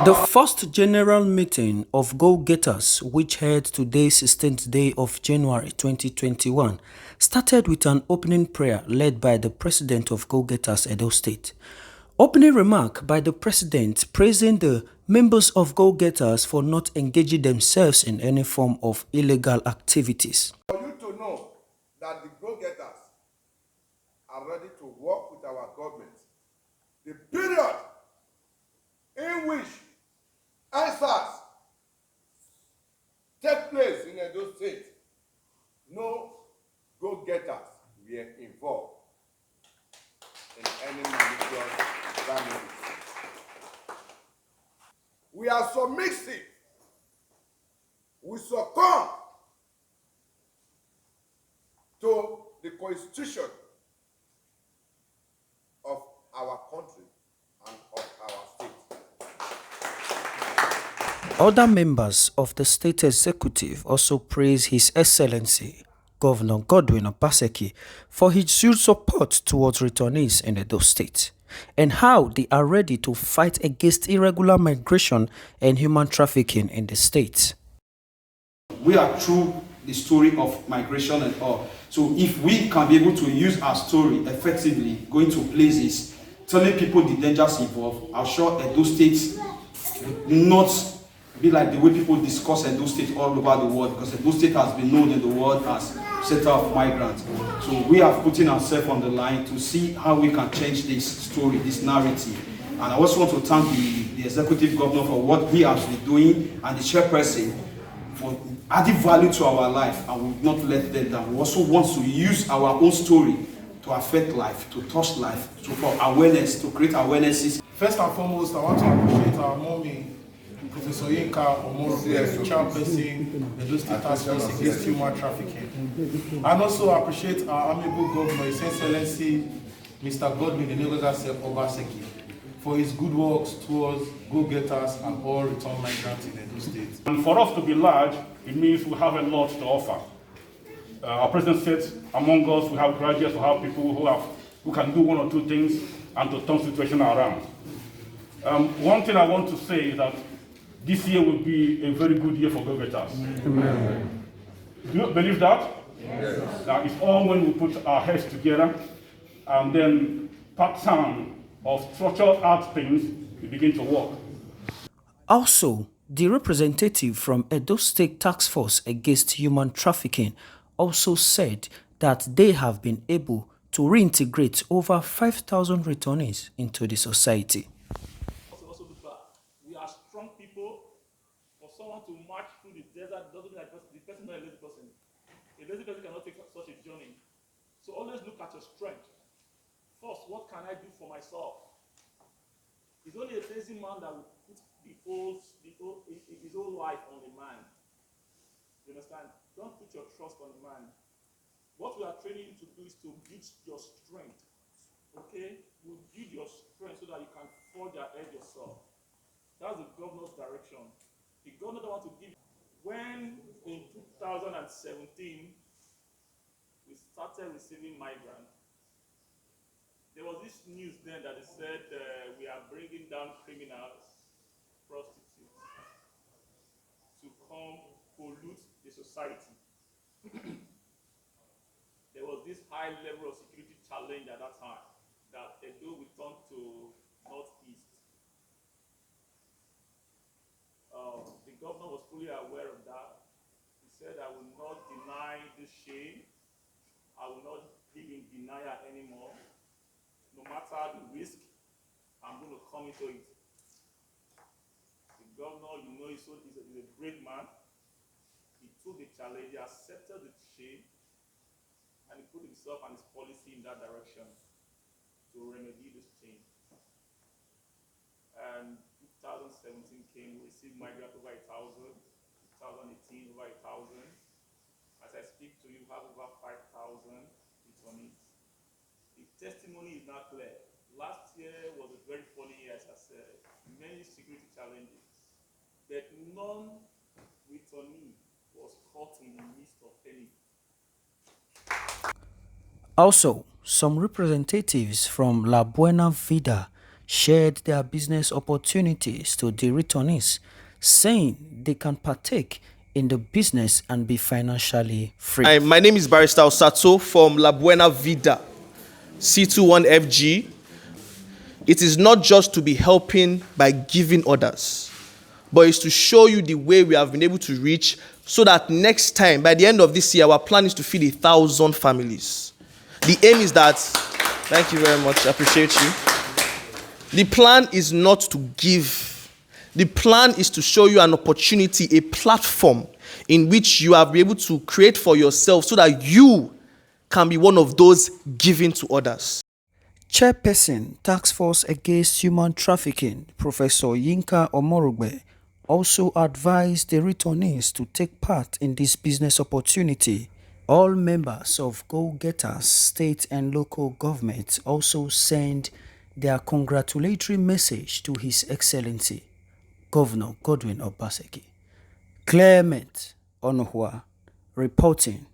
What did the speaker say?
The first general meeting of Go-Getters, which held today 16th day of January 2021, started with an opening prayer led by the president of Go-Getters Edo State. Opening remark by the president praising the members of Go-Getters for not engaging themselves in any form of illegal activities. For you to know that the Go-Getters are ready to work with our government. The period in which answers take place in Edo State, no Go-Getters were involved in any malicious damages. We are submissive. We succumb to the constitution of our country and of our state. Other members of the state executive also praised His Excellency Governor Godwin Obaseki for his huge support towards returnees in Edo State and how they are ready to fight against irregular migration and human trafficking in the state. We are through the story of migration and all. So if we can be able to use our story effectively, going to places, telling people the dangers involved, I'm sure Edo State would not be like the way people discuss Edo State all over the world, because Edo State has been known in the world as center of migrants. So we are putting ourselves on the line to see how we can change this story, this narrative. And I also want to thank the executive governor for what he has been doing, and the chairperson for adding value to our life, and we will not let them down. We also want to use our own story to affect life, to touch life, for awareness, to create awarenesses. First and foremost, I want to appreciate our mommy, Professor Yinka Omoro, chairperson, Edo State Task Force Against Human Trafficking. And also appreciate our amiable governor, His Excellency Mr. Godwin Obaseki, for his good works towards Go-Getters and all return migrants in Edo State. And for us to be large, it means we have a lot to offer. Our president said, among us, we have graduates, we have people who can do one or two things and to turn the situation around. One thing I want to say is that this year will be a very good year for Go-Getters. Amen. Do you believe that? Yes. Now, it's all when we put our heads together and then pattern of structural art things, we begin to work. Also, the representative from Edo State Task Force Against Human Trafficking also said that they have been able to reintegrate over 5,000 returnees into the society. Also look back. We are strong people. For someone to march through the desert doesn't mean that the person is not a lazy person. A lazy person cannot take such a journey. So always look at your strength. First, what can I do for myself? It's only a lazy man that will put his whole life on the man. You understand? Don't put your trust on the man. What we are training you to do is to build your strength. Okay? We'll build your strength so that you can forge ahead yourself. That's the governor's direction. The governor don't want to give. When in 2017 we started receiving migrants, there was this news then that they said we are bringing down criminals, prostitutes, to come pollute the society. There was this high level of security challenge at that time that Edo will turn to northeast. The governor was fully aware of that. He said, I will not deny this shame. I will not live in denial anymore. No matter the risk, I'm going to come into it. The governor, you know, he's a great man. He took the challenge, he accepted the shame, and he put himself and his policy in that direction to remedy this change. And 2017 came, we received migrants over 1,000, 2018 over 1,000. As I speak to you, we have over 5,000 returnees. The testimony is not clear. Last year was a very funny year, as I said. Many security challenges, but none returnee was caught in the midst of any. Also, some representatives from La Buena Vida shared their business opportunities to the returnees, saying they can partake in the business and be financially free. Hi, my name is Barrister Osato from La Buena Vida, C21FG. It is not just to be helping by giving others, but it's to show you the way we have been able to reach, so that next time, by the end of this year, our plan is to feed 1,000 families. The aim is that, thank you very much, I appreciate you. The plan is not to give. The plan is to show you an opportunity, a platform in which you are able to create for yourself so that you can be one of those giving to others. Chairperson, Task Force Against Human Trafficking, Professor Yinka Omorogbe, also advised the returnees to take part in this business opportunity. All members of Go-Getters state and local governments also send their congratulatory message to His Excellency, Governor Godwin Obaseki. Clement Onuhua, reporting